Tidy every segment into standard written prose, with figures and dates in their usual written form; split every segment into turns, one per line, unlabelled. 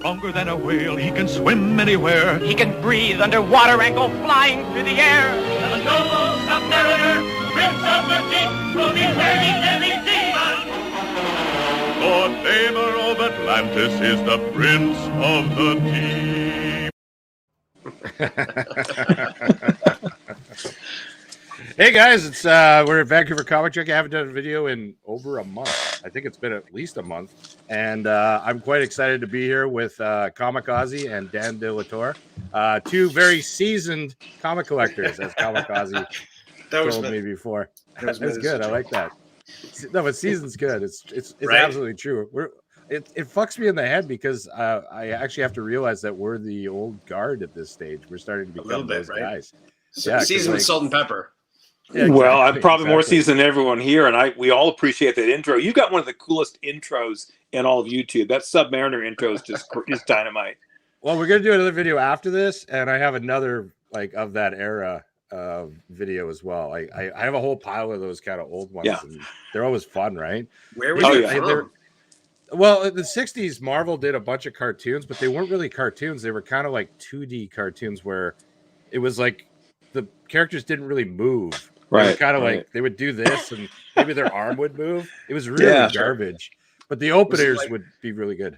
Stronger than a whale, he can swim anywhere.
He can breathe underwater and go flying through the air.
The noble submariner, Prince of the Deep, will be ready every season.
Lord Faber of Atlantis is the Prince of the Deep.
Hey guys, it's we're at Vancouver Comic Junkie. I haven't done a video in over a month. I think it's been at least a month, and I'm quite excited to be here with Comic Ozzie and Dan De La Torre, two very seasoned comic collectors, as Comic Ozzie told me before. That's good. I like that. No, but season's good. It's right? Absolutely true. It fucks me in the head because I actually have to realize that we're the old guard at this stage. We're starting to become those guys.
So seasoned with salt and pepper.
Yeah, exactly, well, I'm probably more seasoned than everyone here, and we all appreciate that intro. You've got one of the coolest intros in all of YouTube. That Submariner intro is just dynamite.
Well, we're gonna do another video after this, and I have another of that era video as well. I have a whole pile of those kind of old ones.
Yeah.
And they're always fun, right?
Where was it from?
Well, in the 60s, Marvel did a bunch of cartoons, but they weren't really cartoons. They were kind of like 2D cartoons where it was like the characters didn't really move. Right. Kind of like they would do this and maybe their arm would move. It was really garbage. But the openers would be really good.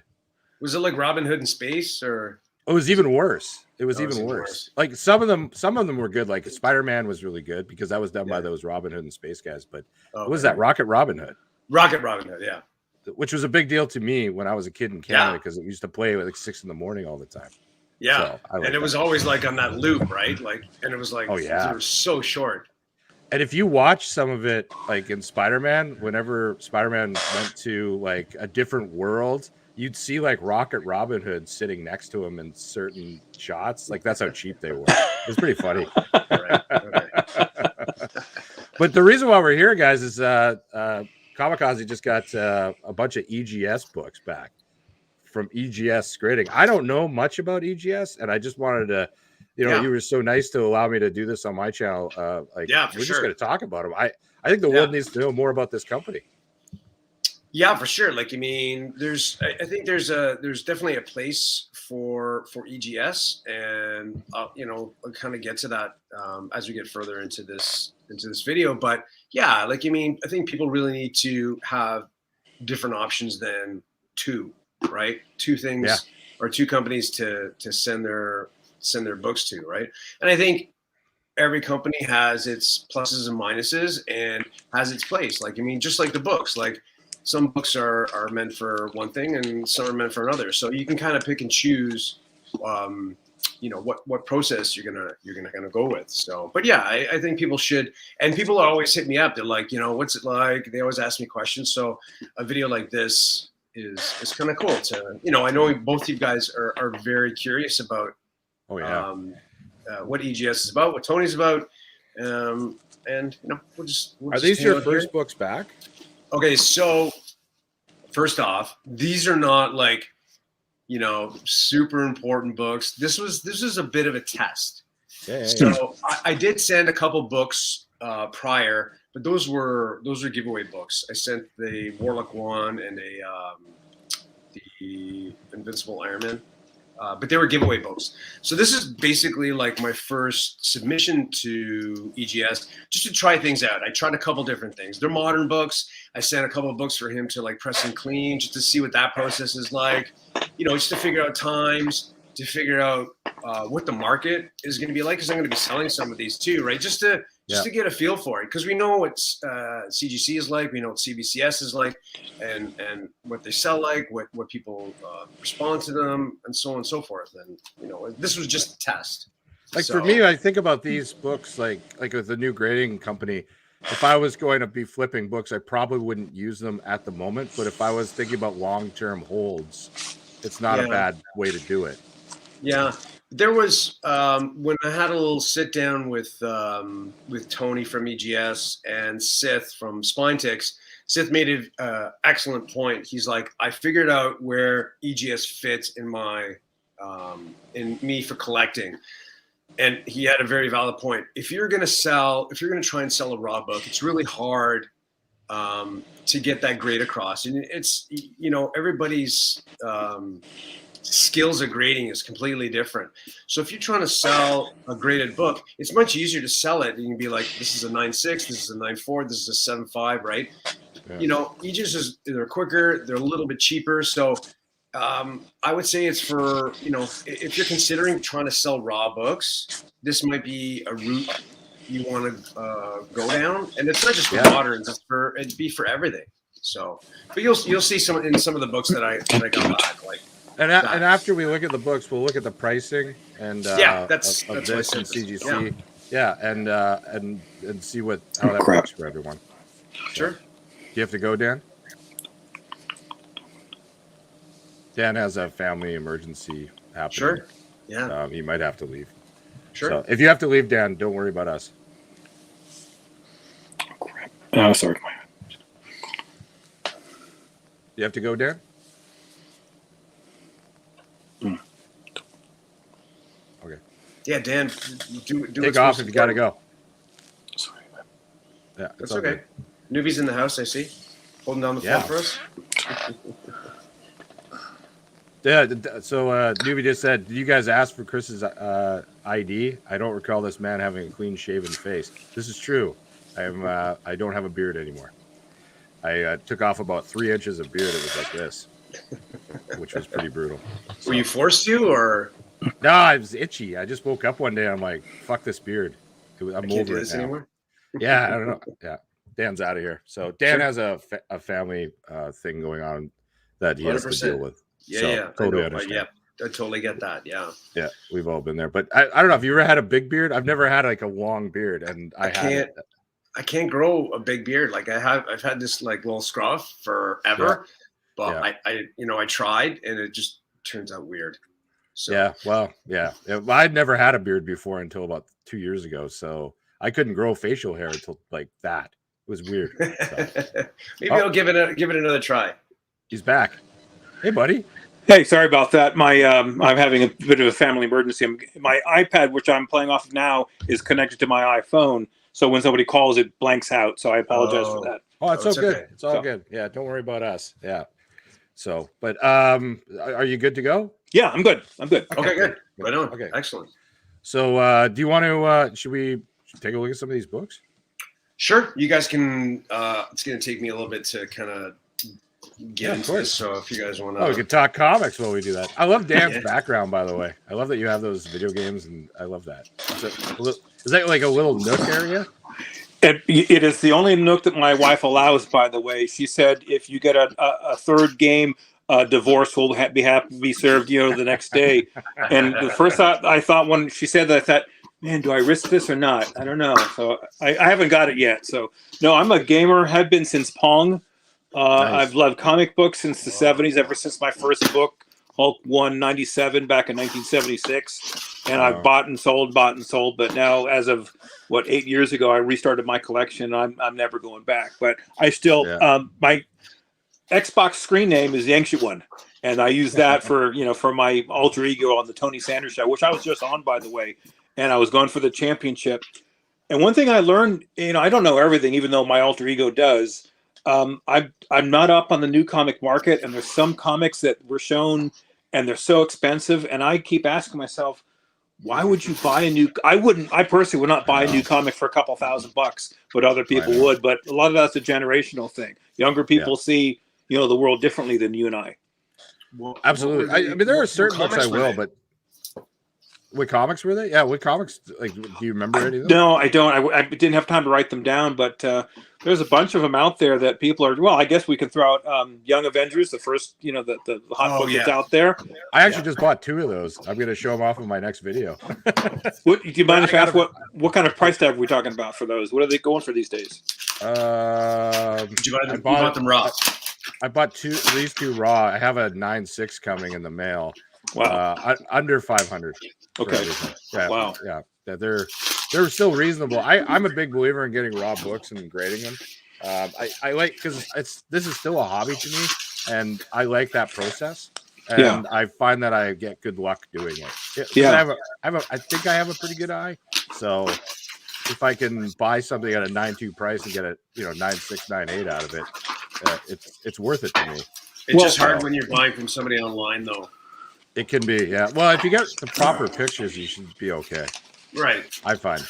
Was it like Robin Hood in space or?
It was even worse. It was even worse. Like some of them were good. Like Spider-Man was really good because that was done by those Robin Hood and space guys. But what was that? Rocket Robin Hood.
Rocket Robin Hood, yeah.
Which was a big deal to me when I was a kid in Canada because it used to play at like 6 a.m. all the time.
Yeah. So and it was always like on that loop, right? Like, and it was like, it was so short.
And if you watch some of it, like in Spider-Man, whenever Spider-Man went to like a different world, you'd see like Rocket Robin Hood sitting next to him in certain shots. Like that's how cheap they were. It was pretty funny. But the reason why we're here, guys, is Comic Ozzie just got a bunch of EGS books back from EGS Grading. I don't know much about EGS, and I just wanted to. You were so nice to allow me to do this on my channel. We're just going to talk about them. I think the world needs to know more about this company.
Yeah, for sure. Like, I mean, I think there's definitely a place for EGS, and I'll kind of get to that as we get further into this video. But yeah, like, I mean, I think people really need to have different options than two things or two companies to send their books to, right? And I think every company has its pluses and minuses and has its place. Like, I mean, just like the books, like some books are meant for one thing and some are meant for another. So you can kind of pick and choose, what process you're gonna go with. So, but yeah, I think people should, and people always hit me up. They're like, what's it like? They always ask me questions. So a video like this is kind of cool to, I know both of you guys are very curious about what EGS is about, what Tony's about, and we'll just
are these your first books back?
Okay, so first off, these are not like super important books. This was a bit of a test. So I did send a couple books prior, but those were giveaway books. I sent the Warlock one and the Invincible Iron Man. But they were giveaway books. So this is basically like my first submission to EGS just to try things out. I tried a couple different things. They're modern books. I sent a couple of books for him to like press and clean just to see what that process is like, just to figure out times, to figure out what the market is going to be like, because I'm going to be selling some of these too, right? Just to get a feel for it, because we know what CGC is like, we know what CBCS is like, and what they sell like, what people respond to them, and so on and so forth. And this was just a test.
Like for me, I think about these books like with the new grading company. If I was going to be flipping books, I probably wouldn't use them at the moment. But if I was thinking about long-term holds, it's not a bad way to do it.
Yeah. There was when I had a little sit down with Tony from EGS and Sith from Spinetix. Sith made an excellent point. He's like, I figured out where EGS fits in in me for collecting, and he had a very valid point. If you're going to try and sell a raw book, it's really hard to get that grade across, and it's everybody's skills of grading is completely different. So if you're trying to sell a graded book, it's much easier to sell it. You can be like, this is a 9.6, this is a 9.4, this is a 7.5, right? Yeah. You know, EGS they're quicker, they're a little bit cheaper. So I would say it's for, you know, if you're considering trying to sell raw books, this might be a route you want to go down. And it's not just for moderns; it'd be for everything. So, but you'll see some in some of the books that I got back, like.
And after we look at the books, we'll look at the pricing and
that's
of
that's
this and CGC. And see how that works for everyone.
Sure.
Do you have to go, Dan? Dan has a family emergency happening.
Sure. Yeah.
He might have to leave.
Sure.
So if you have to leave, Dan, don't worry about us.
Oh, crap. Oh, sorry.
You have to go, Dan? Okay.
Yeah, Dan, do
take off if you got to go.
Sorry.
Yeah, that's okay. Newbie's in the house, I see. Holding down the phone for us.
Yeah, so Newbie just said, did you guys ask for Chris's ID? I don't recall this man having a clean-shaven face. This is true. I don't have a beard anymore. I took off about 3 inches of beard. It was like this, which was pretty brutal.
So, were you forced to, or?
No, I was itchy. I just woke up one day and I'm like, fuck this beard. I'm over it now. Anymore? Yeah, I don't know. Yeah, Dan's out of here. So Dan has a family thing going on that he 100%. Has to deal with.
Yeah,
so,
yeah,
totally understand.
Yeah, I totally get that. Yeah,
yeah, we've all been there. But I don't know. Have you ever had a big beard? I've never had like a long beard, and I
can't grow a big beard. Like I've had this like little scruff forever, but I tried, and it just turns out weird. So.
Yeah, I'd never had a beard before until about 2 years ago, so I couldn't grow facial hair until like that. It was weird. So.
Maybe I'll give it another try.
He's back. Hey, buddy.
Hey, sorry about that. I'm having a bit of a family emergency. My iPad, which I'm playing off of now, is connected to my iPhone. So when somebody calls, it blanks out. So I apologize for that.
Oh, it's so good. Okay. It's all good. Yeah, don't worry about us. Yeah. So, but are you good to go?
Yeah, I'm good.
Okay, good. Right on. Okay, excellent.
So, do you want to? Should we take a look at some of these books?
Sure. You guys can. It's going to take me a little bit to kind of get into this. So if you guys want to,
we could talk comics while we do that. I love Dan's background, by the way. I love that you have those video games, and I love that. Is that like a little nook area?
It is the only nook that my wife allows. By the way, she said if you get a third game, divorce will be served, the next day. And the first thought I thought when she said that, I thought, man, do I risk this or not? I don't know. So I haven't got it yet. So no, I'm a gamer. Have been since Pong. Nice. I've loved comic books since the 70s, ever since my first book, Hulk 197, back in 1976. And I've bought and sold. But now, as of 8 years ago, I restarted my collection. I'm never going back. But I still, my Xbox screen name is the Ancient One. And I use that for my alter ego on the Tony Sanders show, which I was just on, by the way. And I was going for the championship. And one thing I learned, I don't know everything, even though my alter ego does. I'm not up on the new comic market, and there's some comics that were shown and they're so expensive. And I keep asking myself, why would you buy I personally would not buy a new comic for a couple $1,000, but other people would. But a lot of that's a generational thing. Younger people see, the world differently than you and I.
Well, absolutely. I mean, there are certain books I will, but what comics were they? Yeah, what comics? Like, do you remember any of them?
No, I don't. I didn't have time to write them down, but there's a bunch of them out there that people are. Well, I guess we can throw out Young Avengers, the first, the hot book that's out there.
I actually just bought 2 of those. I'm going to show them off in my next video.
Do you mind if I ask what kind of price tag are we talking about for those? What are they going for these days?
Did you buy them? You bought them raw.
I bought these 2 raw. I have a 9.6 coming in the mail.
Wow.
Under 500.
Okay.
Yeah,
wow.
Yeah. They're still reasonable. I'm a big believer in getting raw books and grading them. I like, because this is still a hobby to me, and I like that process. And I find that I get good luck doing it.
Yeah.
I think I have a pretty good eye. So if I can buy something at a 9.2 price and get a 9.6, 9.8 out of it, it's worth it to me.
It's just hard when you're buying from somebody online, though.
It can be, yeah. Well, if you get the proper pictures, you should be okay.
Right.
I find.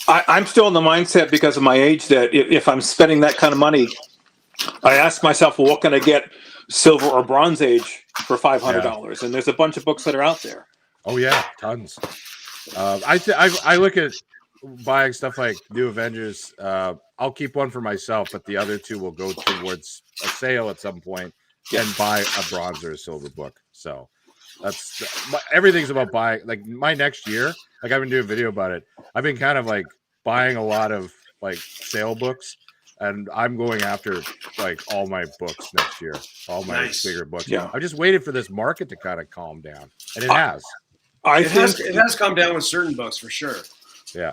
I'm still in the mindset because of my age that if I'm spending that kind of money, I ask myself, well, what can I get silver or bronze age for $500? And there's a bunch of books that are out there.
Oh yeah, tons. I look at buying stuff like New Avengers. I'll keep one for myself, but the other two will go towards a sale at some point and buy a bronze or a silver book. So everything's about buying. Like my next year, like I've been doing a video about it. I've been kind of like buying a lot of like sale books, and I'm going after like all my books next year, all my bigger books.
Yeah.
I'm just waiting for this market to kind of calm down, and it has.
It has come down with certain books for sure.
Yeah.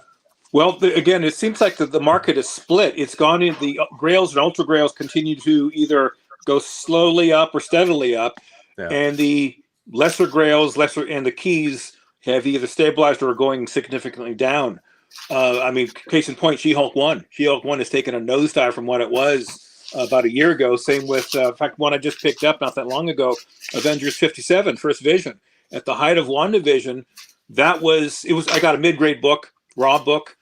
Well, again, it seems like the market is split. It's gone in the Grails and Ultra Grails continue to either go slowly up or steadily up, and the lesser Grails, and the keys have either stabilized or are going significantly down. I mean, case in point, She-Hulk 1. She-Hulk 1 has taken a nosedive from what it was about a year ago. Same with, in fact, one I just picked up not that long ago, Avengers 57, First Vision. At the height of WandaVision, I got a mid-grade book, raw book,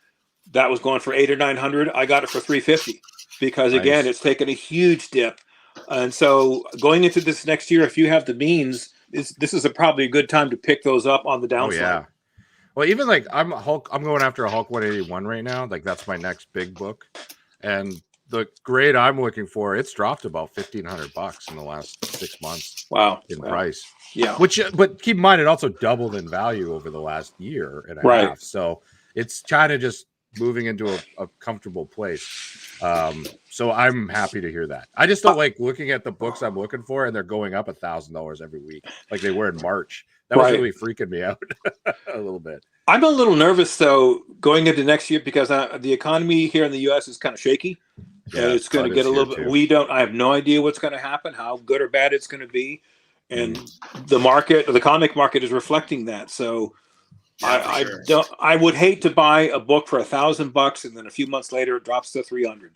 that was going for $800 or $900. I got it for $350 because again, it's taken a huge dip. And so going into this next year, if you have the means, this is probably a good time to pick those up on the downside.
Oh, yeah. Well, even like I'm going after a Hulk 181 right now. Like that's my next big book. And the grade I'm looking for, it's dropped about $1,500 in the last 6 months.
Wow.
In price.
Yeah.
But keep in mind, it also doubled in value over the last year and a half. So it's kind of just moving into a comfortable place. So I'm happy to hear that. I just don't like looking at the books I'm looking for and they're going up $1,000 every week like they were in March. That was really freaking me out a little bit.
I'm a little nervous though going into next year because the economy here in the U.S. is kind of shaky. And it's going to get a little bit. I have no idea what's going to happen, how good or bad it's going to be, and the comic market is reflecting that. So I would hate to buy a book for $1,000 and then a few months later it drops to $300.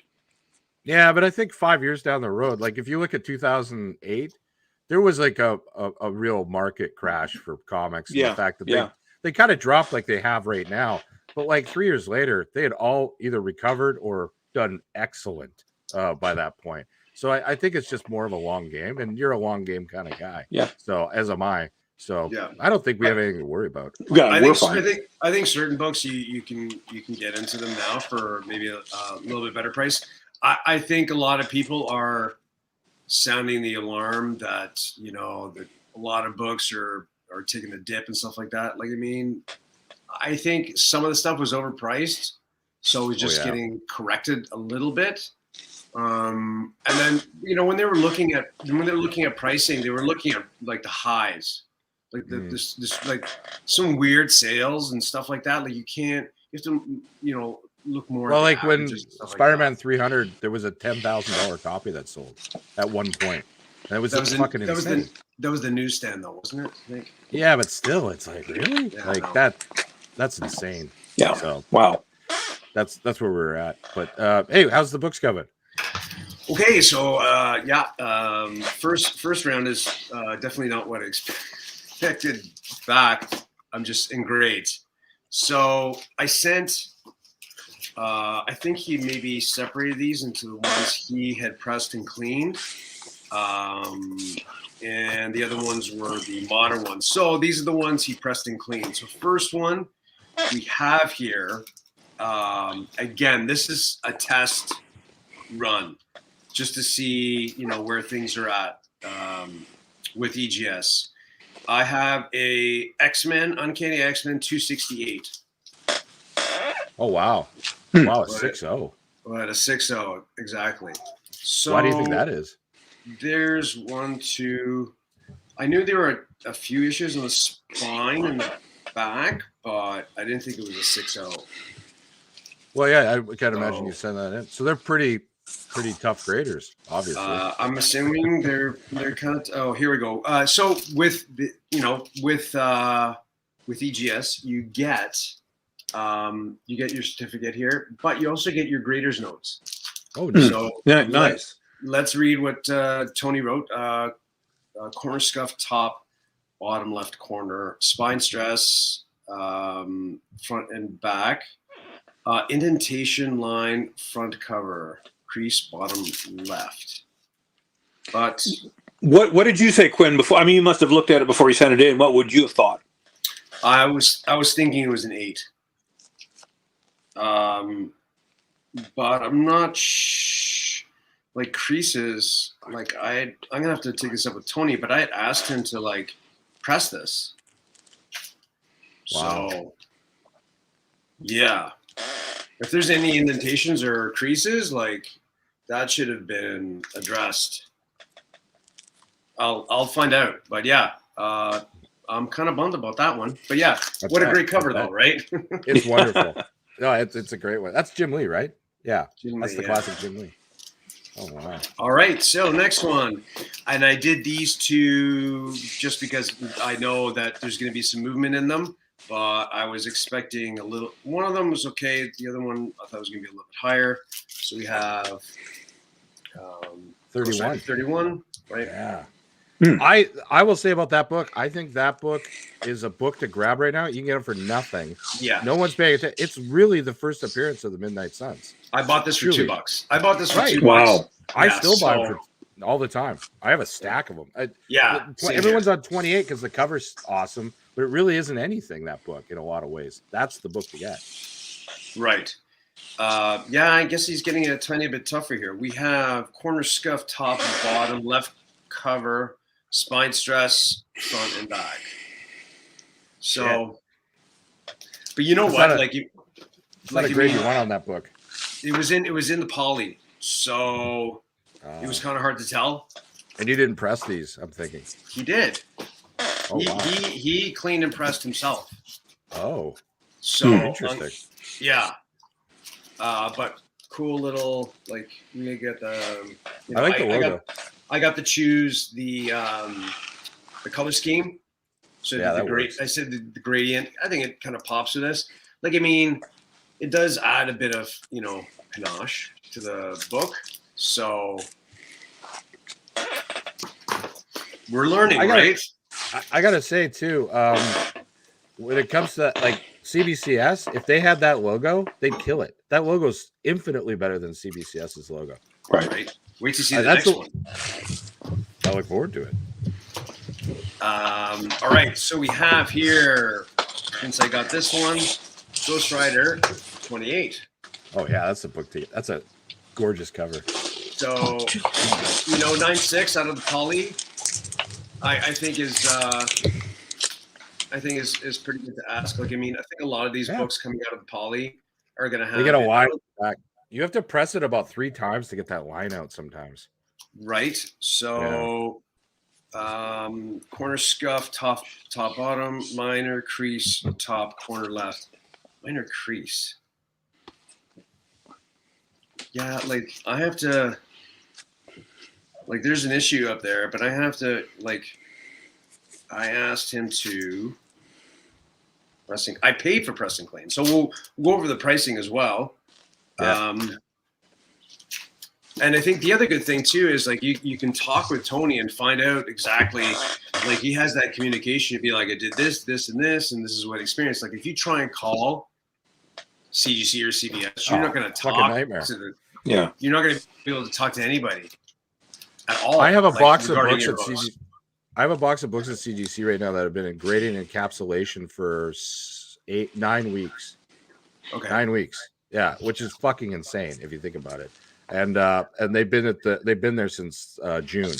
Yeah,
but I think 5 years down the road, like if you look at 2008, there was like a real market crash for comics. And the fact that they kind of dropped like they have right now, but like 3 years later, they had all either recovered or done excellent by that point. So I think it's just more of a long game, and you're a long game kind of guy. Yeah. So as am I. So I don't think we have anything to worry about.
I think certain books you can get into them now for maybe a little bit better price. I think a lot of people are sounding the alarm that that a lot of books are taking a dip and stuff like that. Like I think some of the stuff was overpriced, so it was just getting corrected a little bit. And then when they were looking at pricing, they were looking at like the highs, like this like some weird sales and stuff like that. Like you have to look more.
Well, like when Spider-Man 300, there was a $10,000 copy that sold at one point. That was fucking insane.
That was the newsstand though, wasn't it? I think.
Yeah, but still, it's like really that's insane.
Yeah.
So
wow.
That's where we're at. But hey, how's the books coming?
Okay, so first round is definitely not what I expected back. I'm just in grades. So I sent. I think he maybe separated these into the ones he had pressed and cleaned, and the other ones were the modern ones. So these are the ones he pressed and cleaned. So first one we have here. Again, this is a test run just to see where things are at with EGS. I have a X-Men, Uncanny X-Men 268.
Oh wow. Wow, a 6.0.
What a 6.0, exactly. So
why do you think that is?
There's one, two. I knew there were a few issues on the spine and the back, but I didn't think it was a 6.0.
Well, yeah, I can't imagine you send that in. So they're pretty tough graders, obviously.
I'm assuming they're kind of. Oh, here we go. So with the with EGS, you get your certificate here, but you also get your grader's notes.
Oh,
so
nice.
Let's read what Tony wrote. Corner scuff top, bottom left corner, spine stress, front and back, indentation line, front cover, crease, bottom left. But
what did you say, Quinn? Before, I mean, you must have looked at it before you sent it in. What would you have thought?
I was thinking it was an 8. But I'm not like creases. Like I'm gonna have to take this up with Tony. But I had asked him to like press this.
Wow.
So yeah, if there's any indentations or creases, like that should have been addressed. I'll find out. But yeah, I'm kind of bummed about that one. But yeah, what a great cover though, right?
It's wonderful. No, it's a great one. That's Jim Lee, right? Yeah, that's the classic Jim Lee. Oh wow!
All right, so next one, and I did these two just because I know that there's going to be some movement in them, but I was expecting a little. One of them was okay. The other one I thought was going to be a little bit higher. So we have
31.
31, right?
Yeah. I will say about that book, I think that book is a book to grab right now. You can get it for nothing.
Yeah.
No one's paying attention. It's really the first appearance of the Midnight Suns.
I bought this for
Truly.
$2. I bought this for $2.
Wow.
I still buy them all the time. I have a stack of them. Everyone's on 28 because the cover's awesome, but it really isn't anything, that book, in a lot of ways. That's the book to get.
Right. Yeah, I guess he's getting it a tiny bit tougher here. We have corner scuff, top and bottom, left cover, spine stress, front and back. So, but you know what?
It's not a grade you want on that book.
It was in the poly, so it was kind of hard to tell.
And you didn't press these, I'm thinking.
He did.
Oh, wow.
He cleaned and pressed himself.
Oh,
so
interesting.
Yeah, but cool little like we get the.
I like the logo.
I got to choose the color scheme. So
yeah,
I said the gradient. I think it kind of pops with this. Like, I mean, it does add a bit of, panache to the book. So we're learning, right?
I gotta say too, when it comes to like CBCS, if they had that logo, they'd kill it. That logo's infinitely better than CBCS's logo.
Right. Wait to see the next one.
I look forward to it.
All right, so we have here, since I got this one, Ghost Rider 28.
Oh yeah, that's a book ticket. That's a gorgeous cover.
So 9.6 out of the poly, I think is pretty good to ask. Like, I mean, I think a lot of these books coming out of the poly are gonna have.
They get a line back. You have to press it about 3 times to get that line out sometimes.
Right. So, corner scuff, top bottom, minor crease, top corner left, minor crease. Yeah, like I have to. Like, there's an issue up there, but I have to I asked him to pressing. I paid for pressing claim, so we'll go over the pricing as well.
Yeah.
And I think the other good thing too is like you can talk with Tony and find out exactly, like, he has that communication to be like, I did this, this, and this, and this is what I experienced. Like, if you try and call CGC or CBS, you're not going to talk to you're not going to be able to talk to anybody at all.
I have a box of books
at
CGC. I have a box of books at CGC right now that have been in grading and encapsulation for 9 weeks.
Okay.
9 weeks. Yeah, which is fucking insane if you think about it. And they've been there since June,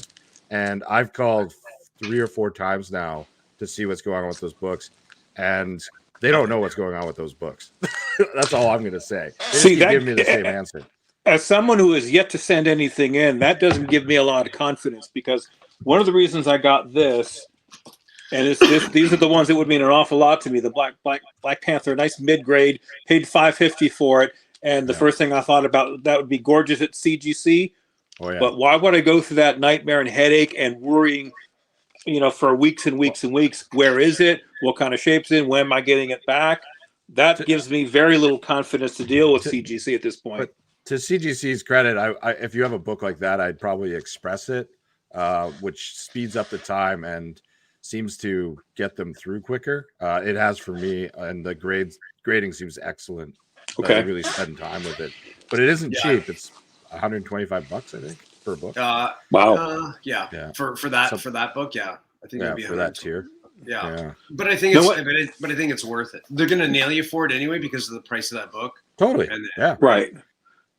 and I've called 3 or 4 times now to see what's going on with those books, and they don't know what's going on with those books. That's all I'm going to say. They just give me the same answer.
As someone who has yet to send anything in, that doesn't give me a lot of confidence, because one of the reasons I got this, and these are the ones that would mean an awful lot to me. The Black Panther, nice mid grade, paid $5.50 for it. And the first thing I thought about, that would be gorgeous at CGC.
Oh, yeah.
But why would I go through that nightmare and headache and worrying, for weeks and weeks and weeks? Where is it? What kind of shape's in? When am I getting it back? That gives me very little confidence to deal with CGC at this point.
But to CGC's credit, I if you have a book like that, I'd probably express it, which speeds up the time. And seems to get them through quicker. It has for me, and the grading seems excellent.
Okay.
Really spend time with it, but it isn't
Yeah.
cheap. It's $125, I think, per book.
Wow.
Yeah. For that book, yeah. I think it'd be
for that tier.
Yeah. But I think but I think it's worth it. They're gonna nail you for it anyway because of the price of that book.
Totally.
And
yeah.
Right.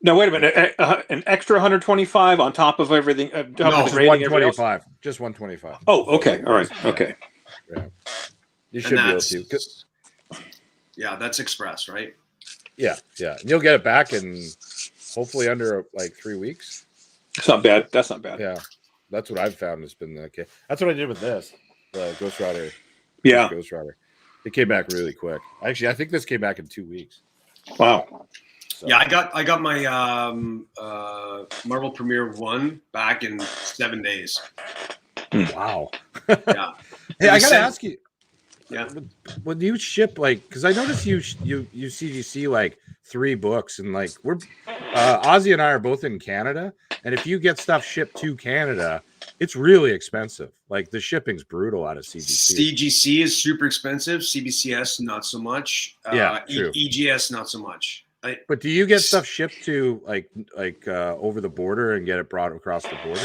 Now wait a minute. An extra 125 on top of everything.
No, just 125. Just 125.
Oh, okay. All right. Okay.
Yeah. You should be able to.
Yeah, that's express, right?
Yeah. And you'll get it back in hopefully under like 3 weeks.
It's not bad. That's not bad.
Yeah. That's what I've found has been the case. That's what I did with this. The Ghost Rider.
Yeah.
Ghost Rider. It came back really quick. Actually, I think this came back in 2 weeks.
Wow.
So. Yeah, I got my Marvel Premiere 1 back in 7 days.
Wow.
Yeah.
Hey, I gotta ask you.
Yeah.
When you ship, like, because I noticed you CGC like 3 books, and like we're Ozzy and I are both in Canada, and if you get stuff shipped to Canada, it's really expensive. Like the shipping's brutal out of CGC.
CGC is super expensive. CBCS not so much.
Yeah, true.
EGS not so much.
But do you get stuff shipped to like over the border and get it brought across the border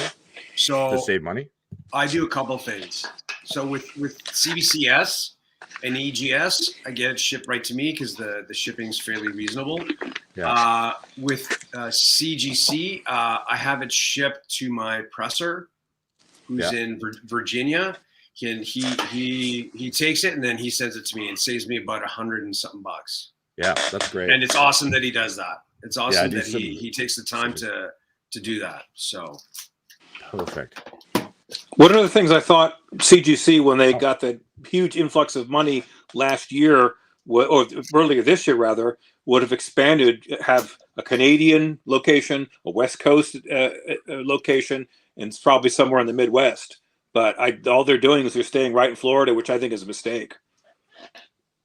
to save money?
I do a couple things. So with CBCS and EGS, I get it shipped right to me because the shipping's fairly reasonable.
Yeah.
With CGC, I have it shipped to my presser, who's in Virginia. He takes it and then he sends it to me and saves me about $100 and something bucks.
Yeah, that's great.
And it's awesome that he does that. It's awesome that he takes the time to do that. So
perfect.
One of the things I thought CGC, when they got the huge influx of money last year, or earlier this year rather, would have expanded, have a Canadian location, a West Coast location, and probably somewhere in the Midwest. But all they're doing is they're staying right in Florida, which I think is a mistake.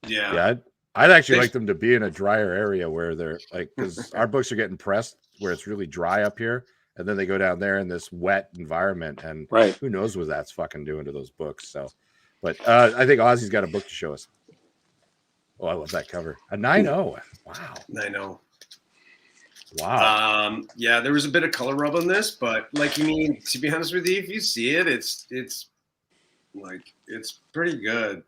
Yeah.
I'd actually like them to be in a drier area where they're like, because our books are getting pressed where it's really dry up here, and then they go down there in this wet environment, and who knows what that's fucking doing to those books. So, but I think Ozzie's got a book to show us. Oh, I love that cover. A 9.0. Wow.
9.0.
Wow.
Yeah, there was a bit of color rub on this, but like, to be honest with you, if you see it, it's like, it's pretty good.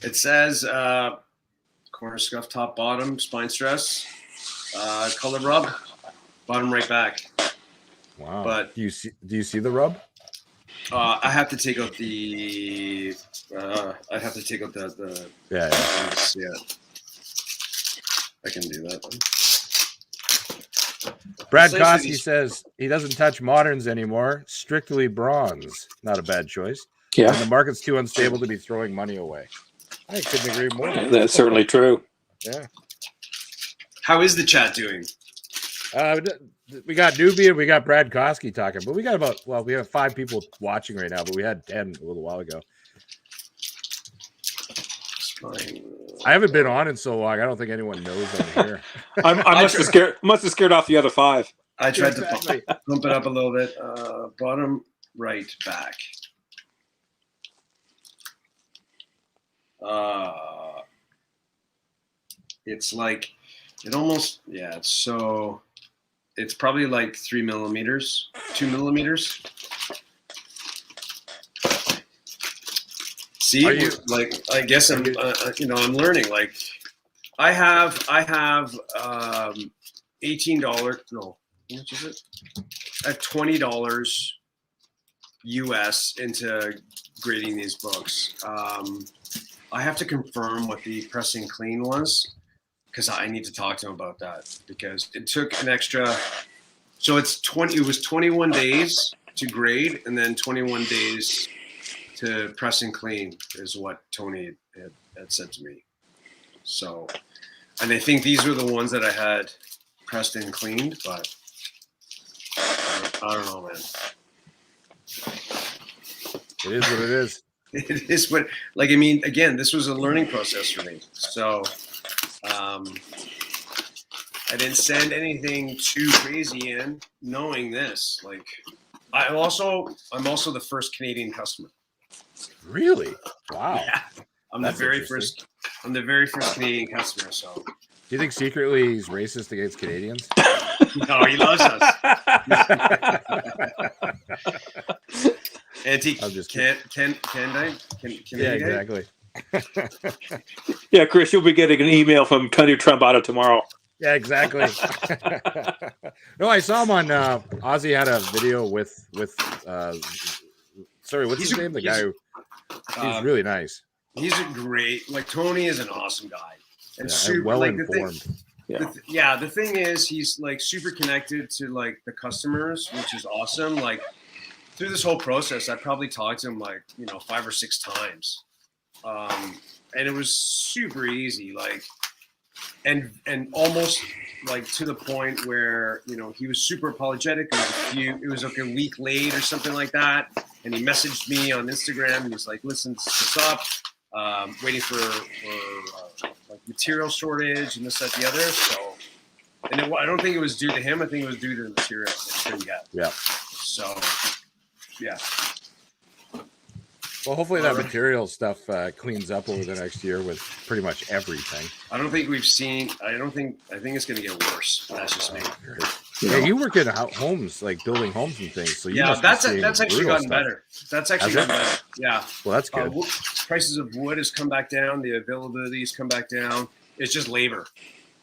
It says corner scuff, top, bottom, spine stress, color rub, bottom right back.
Wow.
But
do you see the rub?
I have to take out the. I'd have to take out the.
Yeah.
I can do that.
Brad Kosky says he doesn't touch moderns anymore. Strictly bronze. Not a bad choice.
Yeah.
And the market's too unstable to be throwing money away. I couldn't agree more.
That's certainly true.
Yeah.
How is the chat doing?
We got Newbie and we got Brad Kosky talking, but we got we have 5 people watching right now, but we had 10 a little while ago. I haven't been on in so long. I don't think anyone knows I'm here.
I must have scared off the other 5.
I tried to pump it up a little bit. Bottom right back. It's like it almost it's probably like 3 millimeters, 2 millimeters. See, like I guess I'm I'm learning. Like I have $18. No, how much is it? I have $20 US into grading these books. I have to confirm what the pressing clean was because I need to talk to him about that because it took an extra. So it was 21 days to grade and then 21 days to press and clean is what Tony had said to me. So, and I think these were the ones that I had pressed and cleaned, but I don't know, man.
It is what it is.
It is what, like, I mean, again, this was a learning process for me. So I didn't send anything too crazy in knowing this. Like, I'm also the first Canadian customer.
Really? Wow.
Yeah. I'm
That's
the very
interesting.
first. I'm the very first Canadian customer. So
Do you think secretly he's racist against Canadians?
no, he loves us. Antique
I'm just
yeah,
exactly.
Yeah, Chris, you'll be getting an email from Country Trombata tomorrow.
Yeah, exactly. No, I saw him on Ozzy had a video with sorry, what's his name? The guy who he's really nice.
He's a great Tony is an awesome guy and super
and well informed.
The thing is he's super connected to the customers, which is awesome. Through this whole process, I probably talked to him 5 or 6 times, and it was super easy, and almost to the point where he was super apologetic. It was like a week late or something like that, and he messaged me on Instagram and he's like, "Listen, what's up? Waiting for material shortage and this, that, the other." So, and I don't think it was due to him. I think it was due to the material that he couldn't get.
Yeah.
So, yeah.
Well, hopefully that material stuff cleans up over the next year with pretty much everything.
I think it's going to get worse. That's just me.
Yeah, you work in homes, building homes and things. So
that's actually gotten better. That's actually gotten better. Yeah.
Well, that's good.
Prices of wood has come back down. The availability has come back down. It's just labor.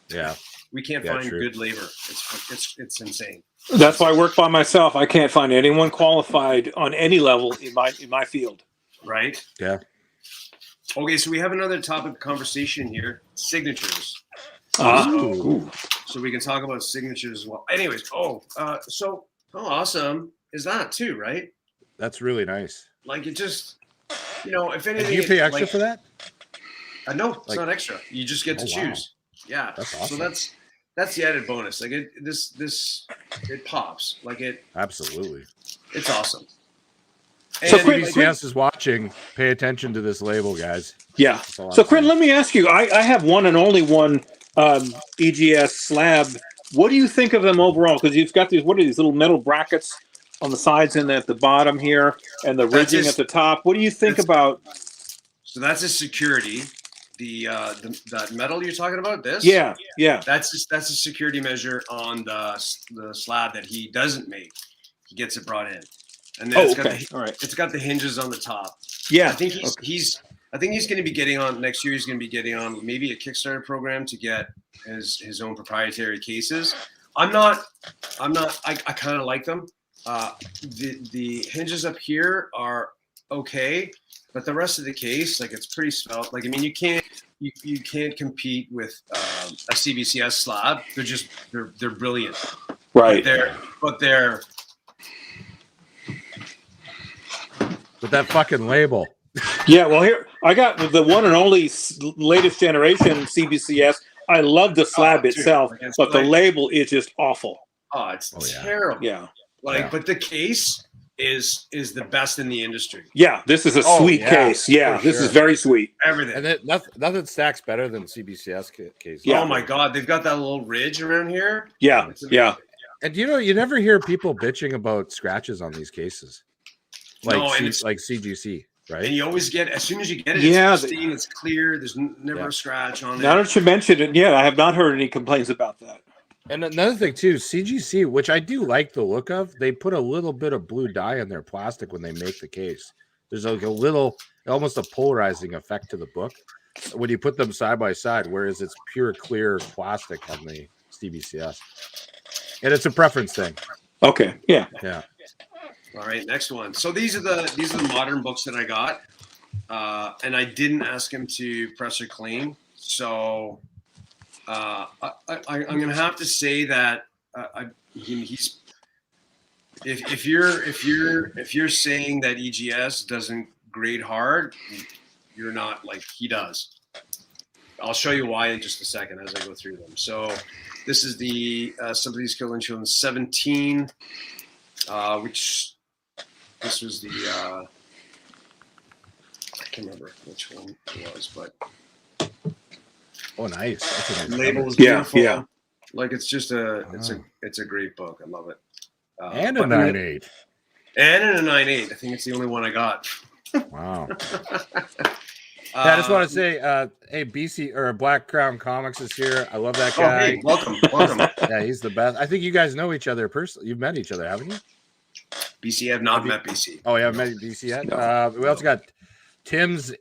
Yeah.
We can't find good labor. It's insane.
That's why I work by myself. I can't find anyone qualified on any level in my field.
Right?
Yeah.
Okay, so we have another topic of conversation here: signatures.
Ooh.
So we can talk about signatures as well. Anyways, so how awesome is that too, right?
That's really nice.
It just, if anything,
do you pay extra for that?
No, it's not extra. You just get to choose. Wow. Yeah.
That's awesome.
So that's the added bonus. It pops.
Absolutely.
It's awesome.
So CBCS is watching. Pay attention to this label, guys.
Yeah. So Quinn, let me ask you. I have one and only one EGS slab. What do you think of them overall? Because you've got these. What are these little metal brackets on the sides and at the bottom here, and the rigging at the top? What do you think about?
So that's a security. That metal you're talking about. This.
Yeah.
That's a security measure on the slab that he doesn't make. He gets it brought in. And then it's got the hinges on the top.
Yeah.
I think he's going to be getting on next year. He's going to be getting on maybe a Kickstarter program to get his own proprietary cases. I kind of like them. The hinges up here are okay, but the rest of the case, it's pretty svelte. You can't compete with a CBCS slab. They're brilliant.
Right.
But they're
with that fucking label.
Yeah, well, here I got the one and only latest generation CBCS. I love the slab itself, but the label is just awful.
Oh, it's terrible.
Yeah.
But the case is the best in the industry.
Yeah, this is a sweet case. Yeah, this is very sweet.
Everything.
And nothing stacks better than CBCS case.
Yeah. Oh my God, they've got that little ridge around here.
Yeah, yeah.
And you never hear people bitching about scratches on these cases. Like CGC, right?
And you always get, as soon as you get it, it's pristine, it's clear. There's never a scratch on it.
Now that you mentioned it, I have not heard any complaints about that.
And another thing too, CGC, which I do like the look of, they put a little bit of blue dye in their plastic when they make the case. There's a little, almost a polarizing effect to the book when you put them side by side, whereas it's pure clear plastic on the CBCS. And it's a preference thing.
Okay. Yeah.
Yeah.
All right, next one. So these are the modern books that I got, and I didn't ask him to press or clean. So I'm gonna have to say that he's if you're saying that EGS doesn't grade hard, you're not he does. I'll show you why in just a second as I go through them. So this is the Somebody's Killing Children 17, which. This was the I can't remember which one it was, but
oh, nice. That's a nice
label is beautiful.
Yeah.
It's just it's a great book. I love it.
And a 9.8.
And in a 9.8. I think it's the only one I got.
Wow. I just want to say, hey, BC or Black Crown Comics is here. I love that guy.
Hey, welcome.
Yeah, he's the best. I think you guys know each other personally. You've met each other, haven't you?
BC, I have not met BC.
Oh, you haven't met BC yet?
No.
We also got Tim's in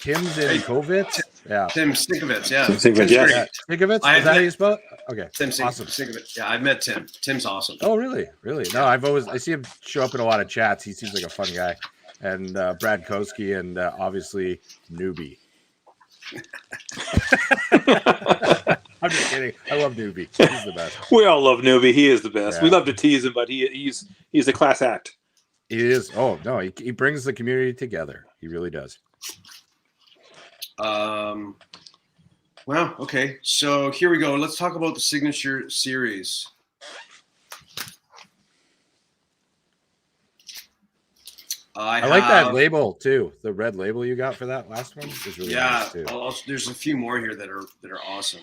Kovitz. Yeah.
Tim Stinkovitz, yeah.
Tim's
Tim's
yeah.
great.
Stinkovitz? Is that how you spell it? Okay.
Tim
Awesome.
Stinkovitz. Yeah, I've met Tim. Tim's awesome.
Oh, really? Really? No, I see him show up in a lot of chats. He seems like a fun guy. And Brad Koski and obviously Newbie. I'm just kidding. I love Newbie. He's the best.
We all love Newbie. He is the best.
Yeah.
We love to tease him, but he's a class act.
He is. Oh no, he brings the community together. He really does.
Well, okay. So here we go. Let's talk about the signature series.
I like that label too. The red label you got for that last one is really nice too.
There's a few more here that are awesome.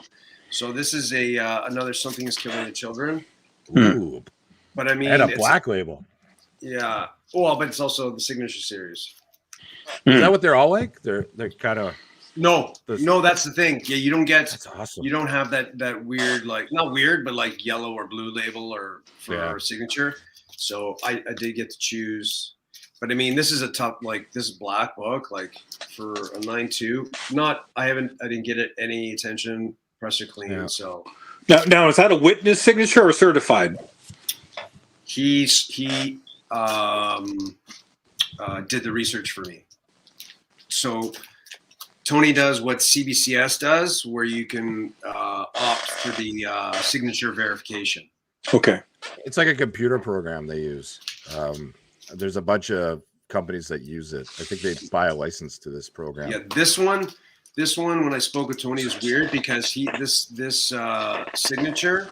So this is another Something is Killing the Children.
Ooh,
but I mean,
and a black label.
Yeah. Well, but it's also the signature series.
Is that what they're all like? They're kind of
no. That's the thing. Yeah, you don't get.
That's awesome.
You don't have that weird, like, not weird, but like yellow or blue label or for our signature. So I did get to choose. But I mean, this is a tough, like, this black book, like for a 9.2. I didn't get it any attention, press or clean. Yeah. So
now is that a witness signature or certified?
He did the research for me. So Tony does what CBCS does, where you can opt for the signature verification.
Okay.
It's like a computer program they use. There's a bunch of companies that use it. I think they buy a license to this program.
Yeah, this one, when I spoke with Tony, is weird because this signature,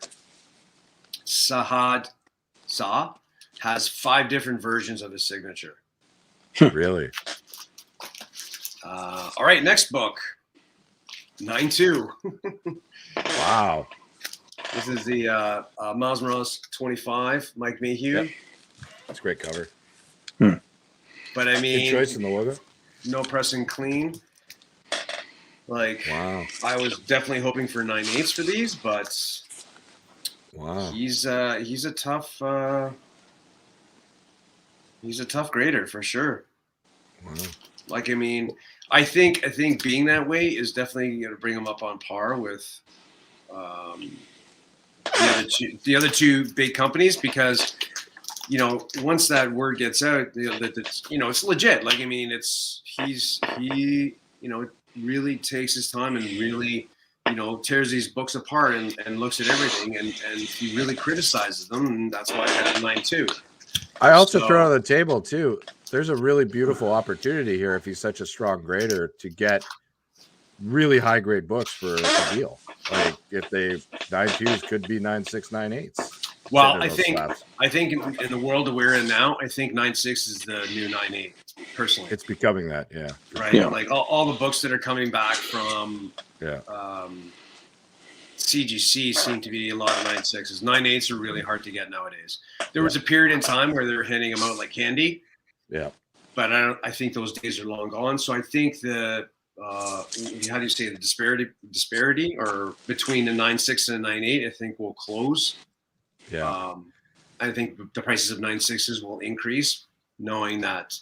Sahad Sa, has 5 different versions of his signature.
Really?
All right, next book, 9.2.
Wow.
This is the Miles Morales 25, Mike Mayhew.
Yep. That's a great cover.
But I mean,
good choice in the logo. No
pressing clean. Like,
wow.
I was definitely hoping for 9/8 for these, but
wow,
he's a tough grader for sure.
Wow.
Like, I mean, I think being that way is definitely going to bring him up on par with the other two big companies, because once that word gets out, it's legit. Like, I mean, he really takes his time and really, tears these books apart and looks at everything and he really criticizes them, and that's why I had a 9.2.
I also throw on the table too. There's a really beautiful opportunity here if he's such a strong grader to get really high grade books for a deal. Like, if they 9.2s could be 9.6, 9.8s.
Well, I think in the world that we're in now, I think 9.6 is the new 9.8. Personally,
it's becoming that, yeah.
Right,
yeah.
Like all the books that are coming back from CGC seem to be a lot of 9.6s. 9.8s are really hard to get nowadays. There was a period in time where they were handing them out like candy.
Yeah,
but I think those days are long gone. So I think the how do you say, the disparity or between the 9.6 and the 9.8, I think will close.
Yeah.
I think the prices of 9.6s will increase, knowing that,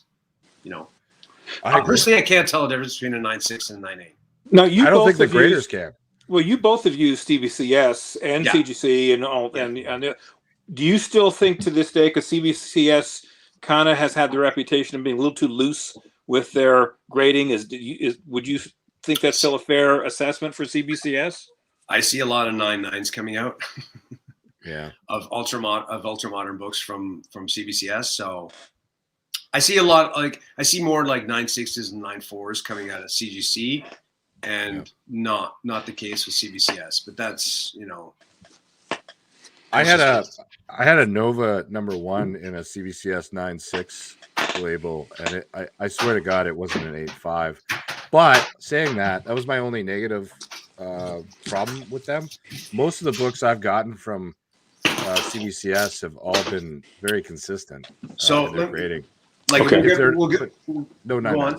personally, I can't tell the difference between a 9.6 and a 9.8.
No,
I don't think the graders can.
Well, you both have used CBCS and CGC and all. And do you still think to this day, because CBCS kind of has had the reputation of being a little too loose with their grading, would you think that's still a fair assessment for CBCS? I
see a lot of 9.9s coming out.
Yeah,
of ultra modern books from CBCS. So I see a lot, like I see more like 9.6s and 9.4s coming out of CGC, and not the case with CBCS. But that's
I had a Nova #1 in a CBCS 9.6 label, and I swear to God it wasn't an 8.5. But saying that was my only negative problem with them. Most of the books I've gotten from CBCS have all been very consistent.
So
in their grading.
Like
Okay.
we'll get
No,
go on.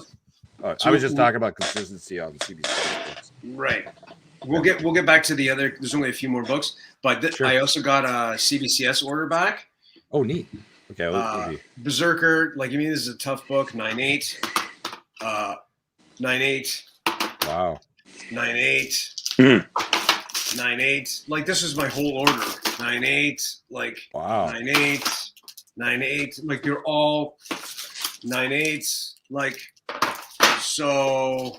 9/9. I was just talking about consistency on CBC.
Right. We'll get back to the other. There's only a few more books, but
Sure.
I also got a CBCS order back.
Oh, neat. Okay. We'll be.
Berserker. Like, I mean, this is a tough book. 9/8. 9/8.
Wow.
9/8.
Mm.
9/8. Like, this was my whole order. 9/8. Like,
Wow.
9/8. 9/8. Like, they're all 9/8. Like, so.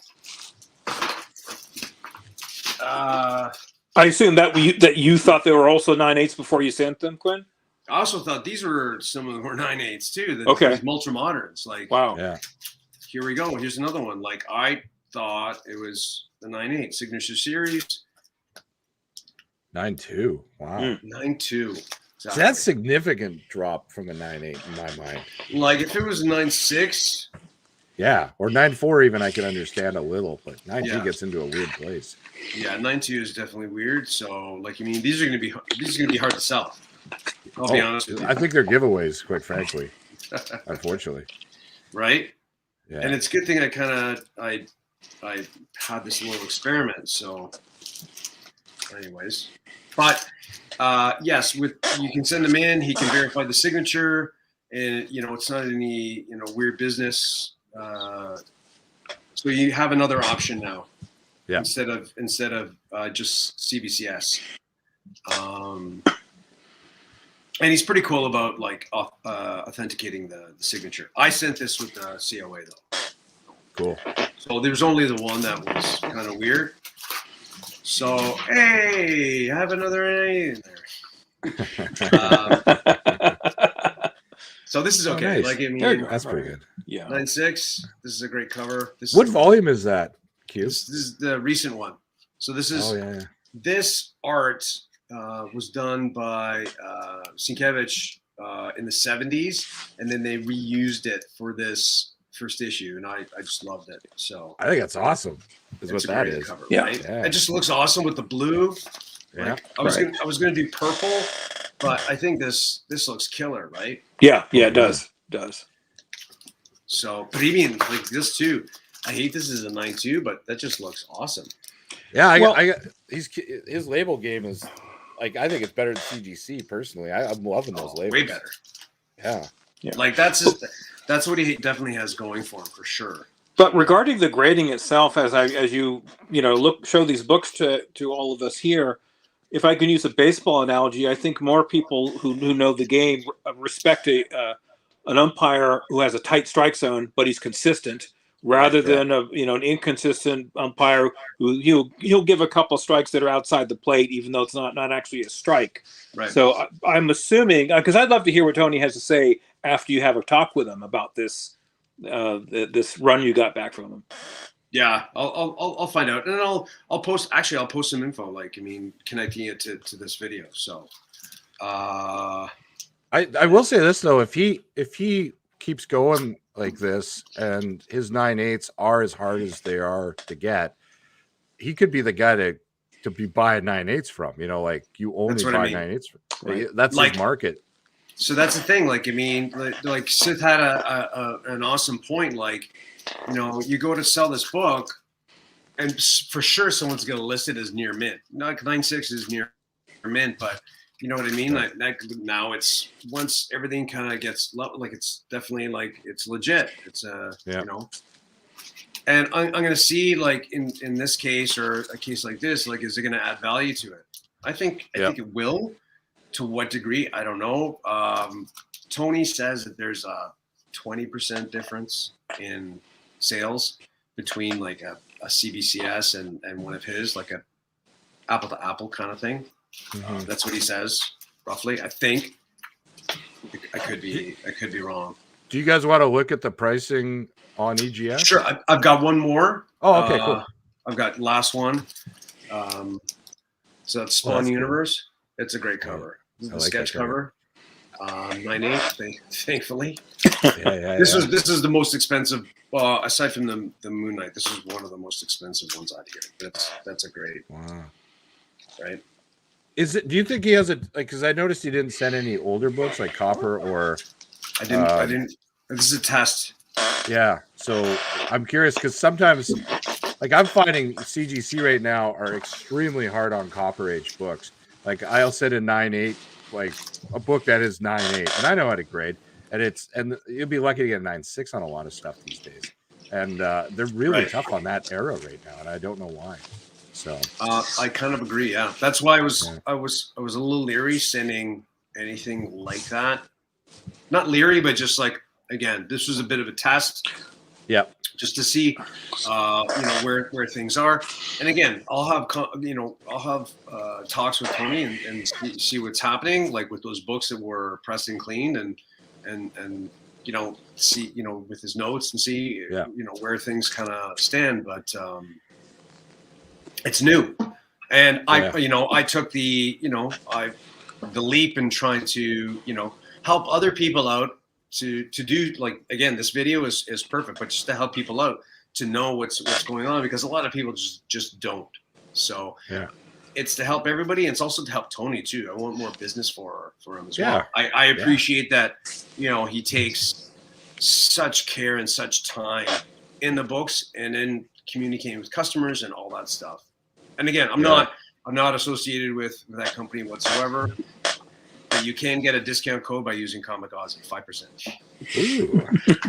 I assume that you thought they were also 9/8 before you sent them, Quinn.
I also thought these were some of them were 9/8 too.
Okay.
These ultra moderns. Like,
Wow.
Yeah.
here we go. Here's another one. Like, I thought it was the 9/8 signature series.
9/2. Wow.
9/2.
So that's significant drop from the 9/8 in my mind.
Like, if it was 9/6.
Yeah, or 9/4 even I can understand a little, but 9/2
Yeah.
gets into a weird place.
Yeah, 9/2 is definitely weird. So, like, I mean, these are gonna be hard to sell. I'll be honest with you.
I think they're giveaways, quite frankly. Unfortunately.
Right?
Yeah.
And it's a good thing I had this little experiment. So, anyways, but yes, you can send them in. He can verify the signature, and it's not any weird business. So you have another option now.
Yeah.
Instead of just CBCS. And he's pretty cool about like authenticating the signature. I sent this with the COA though.
Cool.
So there's only the one that was kind of weird. So hey, I have another NA in there. So this is okay.
Nice.
Like, I mean,
That's pretty good.
Yeah.
9/6. This is a great cover.
What volume is that, Q?
This is the recent one. So this is this art was done by Sienkiewicz in the 70s, and then they reused it for this first issue, and I just loved it. So
I think that's awesome. Is what that is.
Cover,
Yeah.
right?
Yeah.
It just looks awesome with the blue.
Yeah.
Like, I was gonna do purple, but I think this looks killer, right?
Yeah, it does.
So, but even like this too. I hate this is a 9/2, but that just looks awesome.
Yeah, I got his label game is like, I think it's better than CGC personally. I'm loving those labels.
Way better.
Yeah.
Like that's what he definitely has going for him for sure.
But regarding the grading itself, as you show these books to all of us here, if I can use a baseball analogy, I think more people who know the game respect an umpire who has a tight strike zone, but he's consistent, rather than an inconsistent umpire who he'll give a couple strikes that are outside the plate, even though it's not actually a strike.
Right.
So I'm assuming, because I'd love to hear what Tony has to say after you have a talk with him about this this run you got back from him.
Yeah, I'll find out, and I'll post some info, like, I mean, connecting it to this video. So
I will say this though, if he keeps going like this and his 9/8s are as hard as they are to get, he could be the guy to be buying 9/8s from. Like, you only buy 9/8s from. Right. That's
like,
his market.
So that's the thing. Like, I mean, like Sith had an awesome point. Like, you go to sell this book, and for sure someone's going to list it as near mint. Not 9/6 is near mint, but you know what I mean? Like, now it's, once everything kind of gets like, it's definitely like, it's legit. It's and I'm going to see, like, in this case, or a case like this, like, is it going to add value to it? I think it will. To what degree, I don't know. Tony says that there's a 20% difference in sales between like a CBCS and one of his, like a apple to apple kind of thing.
Mm-hmm.
That's what he says, roughly. I think. I could be wrong.
Do you guys want to look at the pricing on EGS?
Sure. I've got one more.
Oh, okay, cool.
I've got last one. So that's Spawn Universe. It's a great cover. This is the sketch cover. 9/8, thankfully. This is the most expensive. Well, aside from the Moon Knight, this is one of the most expensive ones out here. That's a great.
Wow.
Right.
Is it? Do you think he has a, like? Because I noticed he didn't send any older books like Copper or.
I didn't. This is a test.
Yeah. So I'm curious because sometimes, like I'm finding CGC right now are extremely hard on Copper Age books. Like I'll set a 9.8, like a book that is 9.8, and I know how to grade, and you'll be lucky to get a 9.6 on a lot of stuff these days. And they're really tough on that era right now, and I don't know why. So
I kind of agree. Yeah, that's why I was a little leery sending anything like that. Not leery, but just like, again, this was a bit of a test.
Yep.
Just to see, where things are. And again, I'll have talks with Tony and see what's happening, like with those books that were pressed and cleaned, and see with his notes and see where things kind of stand. But it's new, and I took the leap in trying to help other people out. To do, like, again, this video is perfect, but just to help people out to know what's going on, because a lot of people just don't. So it's to help everybody, and it's also to help Tony too. I want more business for him as well. I appreciate that he takes such care and such time in the books and in communicating with customers and all that stuff. And again, I'm not associated with that company whatsoever. You can get a discount code by using Comic Ozzie, 5%.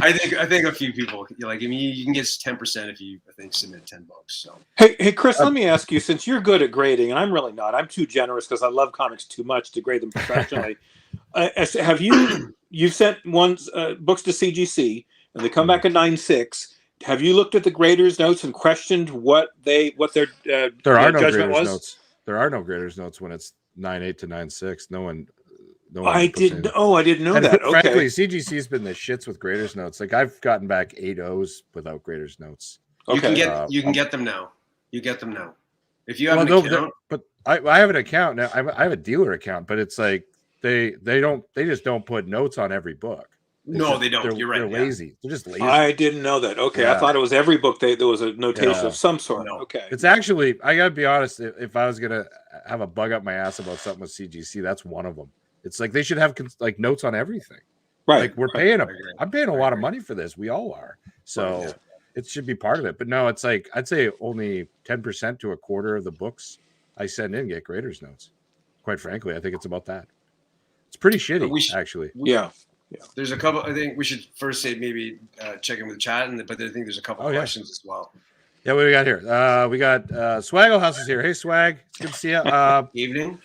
I think a few people you can get 10% if you submit $10. So
hey Chris, let me ask you, since you're good at grading and I'm really not. I'm too generous because I love comics too much to grade them professionally. Have you've sent books to CGC and they come back at 9.6? Have you looked at the graders' notes and questioned what their
there are no
judgment
graders'
was?
notes. There are no graders' notes when it's 9.8 to 9.6. No one.
I didn't. Oh, I didn't know that. Okay.
Frankly, CGC's been the shits with graders' notes. Like I've gotten back 8 O's without graders' notes.
Okay. You can get them now. You get them now. If you have an account.
But I have an account now. I have a dealer account, but it's like they just don't put notes on every book.
They don't. You're right.
They're lazy. They're just lazy.
I didn't know that. Okay, I thought it was every book there was a notation of some sort.
No.
Okay,
it's actually, I gotta be honest. If I was gonna have a bug up my ass about something with CGC, that's one of them. It's like they should have like notes on everything.
Right.
Like we're paying I'm paying a lot of money for this. We all are. So it should be part of it. But no, it's like I'd say only 10% to a quarter of the books I send in get graders' notes. Quite frankly, I think it's about that. It's pretty shitty, actually.
Yeah.
There's a couple. I think we should first say maybe check in with the chat, but I think there's a couple questions as well.
Yeah, what do we got here? We got Swaggle House is here. Hey, Swag. It's good to see you.
Evening.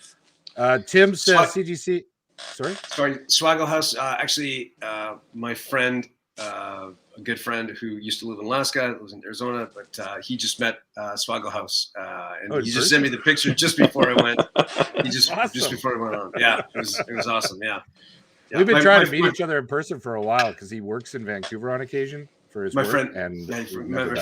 Tim says CGC. Sorry,
Swaggle House. Actually, my friend, a good friend who used to live in Alaska, lives in Arizona, but he just met Swaggle House, and he just sent me the picture just before I went. Just before I went on. Yeah, it was awesome. Yeah.
We've been trying to meet each other in person for a while because he works in Vancouver on occasion for his work.
And my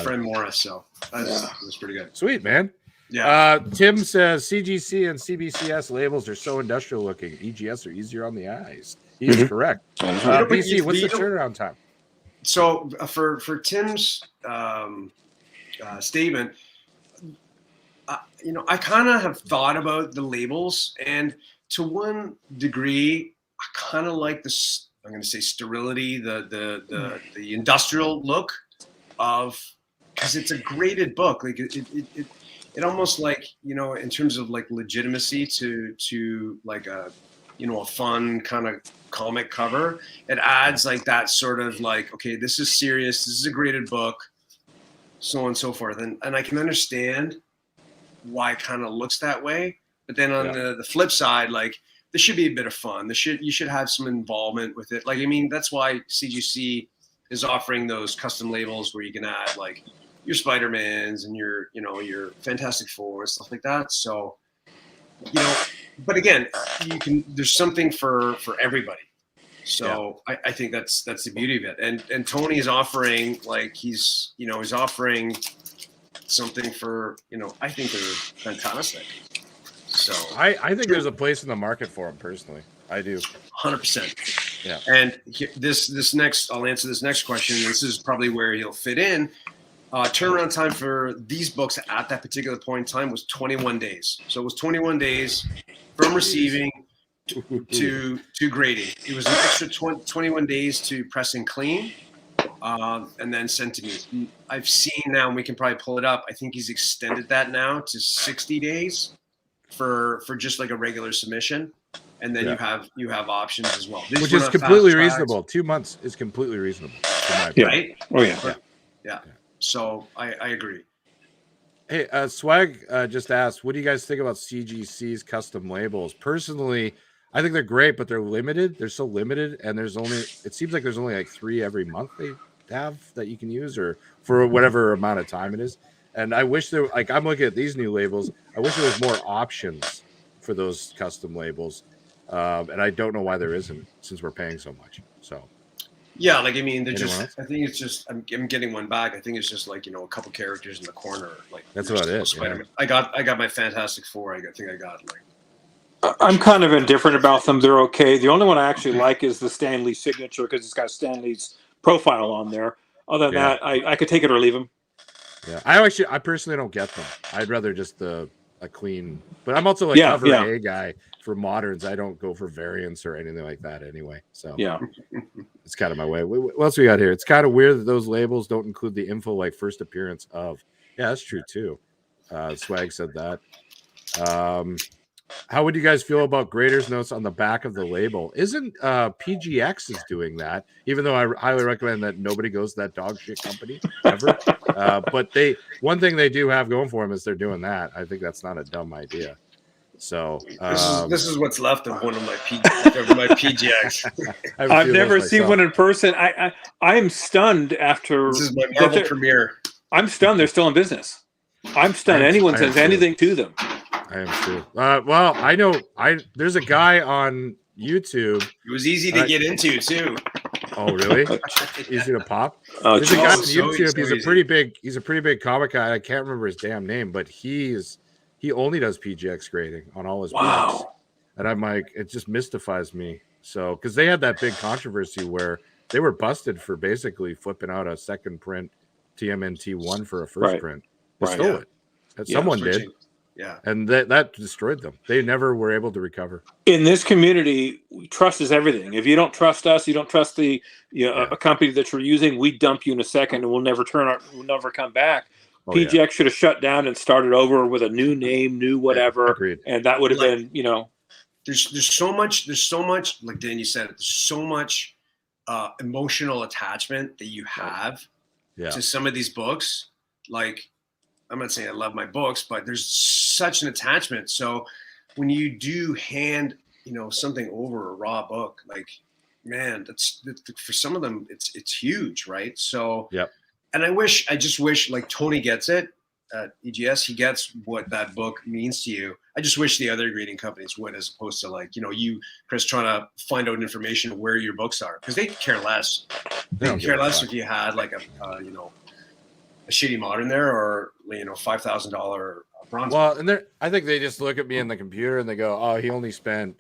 friend Morris. So it was pretty good.
Sweet, man.
Yeah.
Tim says CGC and CBCS labels are so industrial looking. EGS are easier on the eyes. He's correct. BC, what's the turnaround time?
So for Tim's statement, I kind of have thought about the labels, and to one degree, I kind of like this. I'm going to say sterility, the industrial look of, because it's a graded book. Like it almost like, in terms of like legitimacy to like a fun kind of comic cover, it adds like that sort of like, okay, this is serious, this is a graded book, so on and so forth. And I can understand why it kind of looks that way. But then on the flip side, like, there should be a bit of fun. You should have some involvement with it. Like, I mean, that's why CGC is offering those custom labels where you can add like your Spider-Mans and your Fantastic Four and stuff like that. So, but again, there's something for everybody. So I think that's the beauty of it. And Tony is offering, like, he's offering something for, I think they're fantastic. So
I think there's a place in the market for them personally. I do.
100%.
Yeah.
And I'll answer this next question. This is probably where he'll fit in. Turnaround time for these books at that particular point in time was 21 days. So it was 21 days from receiving to grading. It was an extra 21 days to press and clean, and then sent to me. I've seen now, and we can probably pull it up. I think he's extended that now to 60 days for just like a regular submission, and then you have options as well,
which is completely reasonable. 2 months is completely reasonable,
right?
Oh yeah.
Yeah. So I agree.
Hey, Swag just asked, what do you guys think about CGC's custom labels? Personally, I think they're great, but they're limited. They're so limited, and it seems like there's only like 3 every month they have that you can use, or for whatever amount of time it is. And I wish I'm looking at these new labels. I wish there was more options for those custom labels. And I don't know why there isn't, since we're paying so much. So.
Yeah, like I mean, I think it's just I'm getting one back. I think it's just like, a couple characters in the corner. Like
that's about it. Yeah.
I got my Fantastic Four. I think I got like.
I'm kind of indifferent about them. They're okay. The only one I actually like is the Stan Lee signature because it's got Stan Lee's profile on there. Other than that, I could take it or leave them.
Yeah, I personally don't get them. I'd rather just a clean. But I'm also like cover A guy for moderns. I don't go for variants or anything like that anyway. So
yeah,
it's kind of my way. What else we got here? It's kind of weird that those labels don't include the info like first appearance of. Yeah, that's true too. Swag said that. How would you guys feel about graders notes on the back of the label? Isn't PGX is doing that? Even though I highly recommend that nobody goes to that dog shit company ever. But one thing they do have going for them is they're doing that. I think that's not a dumb idea. So
this is what's left of one of my PGX.
I've never seen one in person. I am stunned after
this is my Marvel premiere.
I'm stunned they're still in business. I'm stunned anyone says anything to them.
I am too. Well, I know there's a guy on YouTube.
It was easy to get into too.
Oh, really? Easy to pop. There's a guy on YouTube. He's a pretty big comic guy. I can't remember his damn name, but he only does PGX grading on all his books. And I'm like, it just mystifies me. So, because they had that big controversy where they were busted for basically flipping out a second print TMNT1 for a first print. They stole it. Someone did.
Yeah.
And that destroyed them. They never were able to recover.
In this community, trust is everything. If you don't trust us, you don't trust a company that you're using, we dump you in a second and we'll never come back. PGX should have shut down and started over with a new name, new whatever.
Agreed.
And that would have been,
There's so much, like Dan, you said, there's so much emotional attachment that you have to some of these books. Like, I'm not saying I love my books, but there's such an attachment. So when you do hand, something over a raw book, like, man, that's for some of them, it's huge, right? So, and I just wish like Tony gets it at EGS. He gets what that book means to you. I just wish the other grading companies would, as opposed to like, you, Chris, trying to find out information where your books are, because they care less. They care less if you had like a shitty modern there or $5,000 bronze.
Well, and I think they just look at me in the computer and they go, "Oh, he only spent."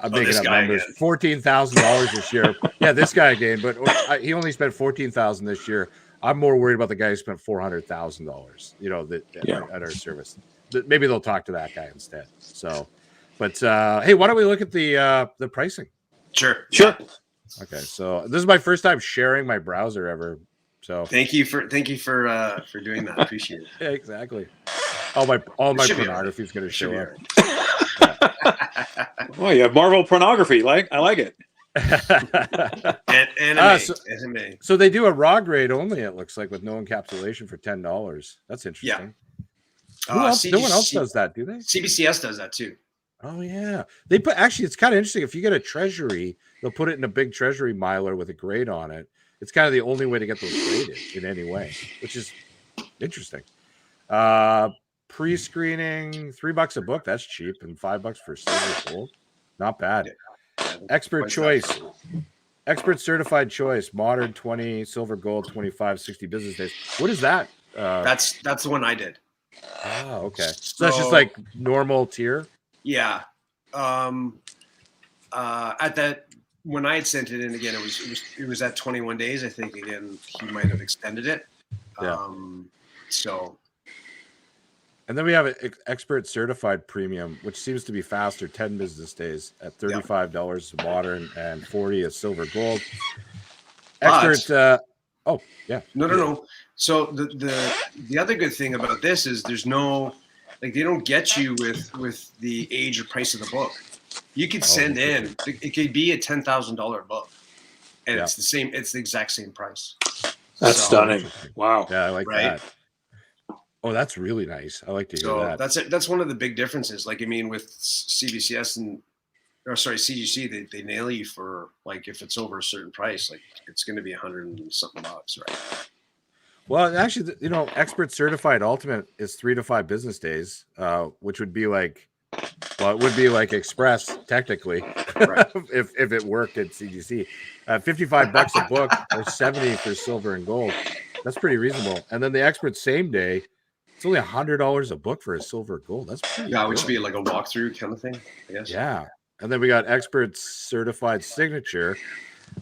I'm making up numbers. $14,000 this year. Yeah, this guy again, but he only spent $14,000 this year. I'm more worried about the guy who spent $400,000. At our service. Maybe they'll talk to that guy instead. So, but hey, why don't we look at the pricing?
Sure.
Okay, so this is my first time sharing my browser ever. So
thank you for doing that. Appreciate it.
Yeah, exactly. All my pornography is going to show up.
Oh, you have Marvel pornography. I like it.
Anime.
So they do a raw grade only. It looks like with no encapsulation for $10. That's interesting.
Yeah.
No one else does that, do they?
CBCS does that too.
Oh yeah. They put it's kind of interesting. If you get a treasury, they'll put it in a big treasury miler with a grade on it. It's kind of the only way to get those graded in any way, which is interesting. Pre-screening, $3 a book. That's cheap, and $5 for silver gold. Not bad. Expert choice. Expert certified choice. Modern 20, silver gold 25, 60 business days. What is that?
That's the one I did.
Oh, okay. So that's just like normal tier?
Yeah. At that, when I had sent it in again, it was at 21 days. I think again he might have extended it.
Yeah.
So
And then we have an expert certified premium, which seems to be faster, 10 business days at $35 modern and 40 is silver gold. Expert, oh yeah.
No. So the other good thing about this is there's no, like, they don't get you with the age or price of the book. You could send in, it could be a $10,000 book, and it's the exact same price.
That's stunning. Wow.
Yeah, I like that. Oh, that's really nice. I like to hear that.
That's one of the big differences. Like, I mean, with CGC, they nail you for, like, if it's over a certain price, like it's going to be $100 and something bucks, right?
Well, actually, you know, expert certified ultimate is 3 to 5 business days, which would be like, well, it would be like express technically, if it worked at CGC. $55 a book or 70 for silver and gold. That's pretty reasonable. And then the expert same day, it's only $100 a book for a silver gold. That's pretty good.
Which would be like a walkthrough kind of thing, I guess.
Yeah. And then we got expert certified signature,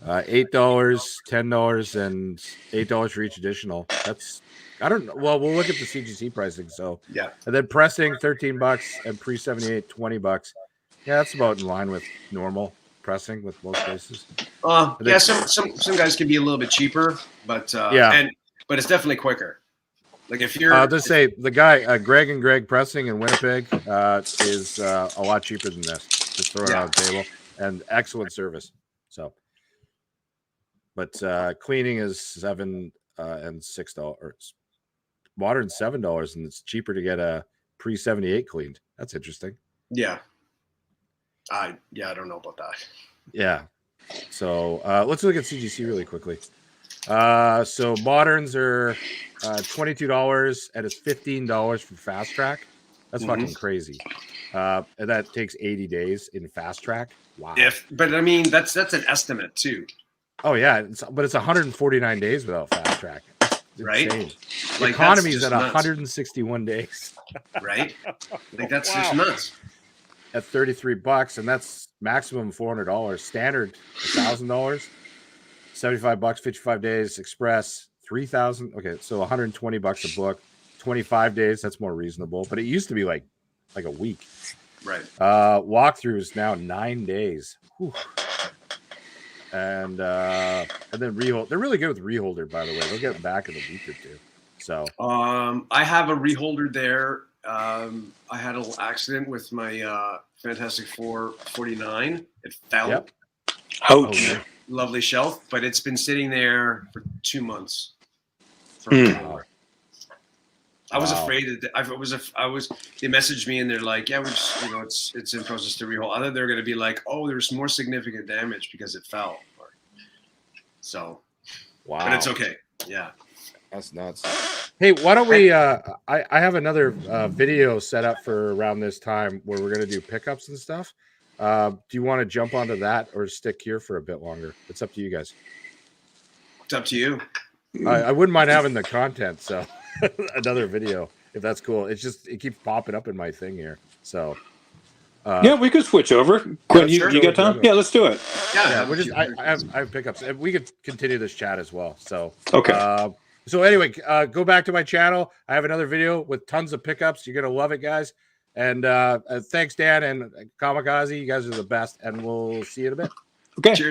$8, $10, and $8 for each additional. That's, I don't know. Well, we'll look at the CGC pricing. So yeah. And then pressing $13 and pre-78 $20. Yeah, that's about in line with normal pressing with most places.
Yeah, some guys can be a little bit cheaper, but but it's definitely quicker. Like if you're,
I'll just say the guy Greg and Greg Pressing in Winnipeg is a lot cheaper than this. Just throw it on the table, and excellent service. So, but cleaning is $7 and $6. Modern $7, and it's cheaper to get a pre-78 cleaned. That's interesting.
Yeah. I don't know about that.
Yeah. So let's look at CGC really quickly. So moderns are $22 and it's $15 for fast track. That's fucking crazy. And that takes 80 days in fast track. Wow.
But I mean that's an estimate too.
Oh yeah, but it's 149 days without fast track.
Right?
Like economy's at 161 days.
Right? Like that's just nuts.
At $33, and that's maximum $400. Standard $1,000. $75, 55 days. Express $3,000. Okay, so $120 a book. 25 days. That's more reasonable. But it used to be like a week.
Right.
Walkthrough is now 9 days. Whew. And then rehold. They're really good with reholder, by the way. They'll get back in a week or two. So
I have a reholder there. I had a little accident with my Fantastic Four 49. It fell.
Yep. Ouch.
Oh, lovely shelf, but it's been sitting there for 2 months. I was afraid that they messaged me and they're like, yeah, we're just, it's in process to rehold. Other they're going to be like, oh, there's more significant damage because it fell. So, wow. But it's okay. Yeah.
That's nuts. Hey, why don't we I have another video set up for around this time where we're going to do pickups and stuff. Do you want to jump onto that or stick here for a bit longer? It's up to you guys.
It's up to you.
I wouldn't mind having the content, so another video if that's cool. It's just it keeps popping up in my thing here. So
yeah, we could switch over. Quinn, you got time? Yeah, let's do it.
Yeah, we're just I have pickups. We could continue this chat as well. So
okay.
So anyway, go back to my channel. I have another video with tons of pickups. You're gonna love it, guys. And thanks, Dan and Comic Ozzie. You guys are the best, and we'll see you in a bit.
Okay.
Cheers.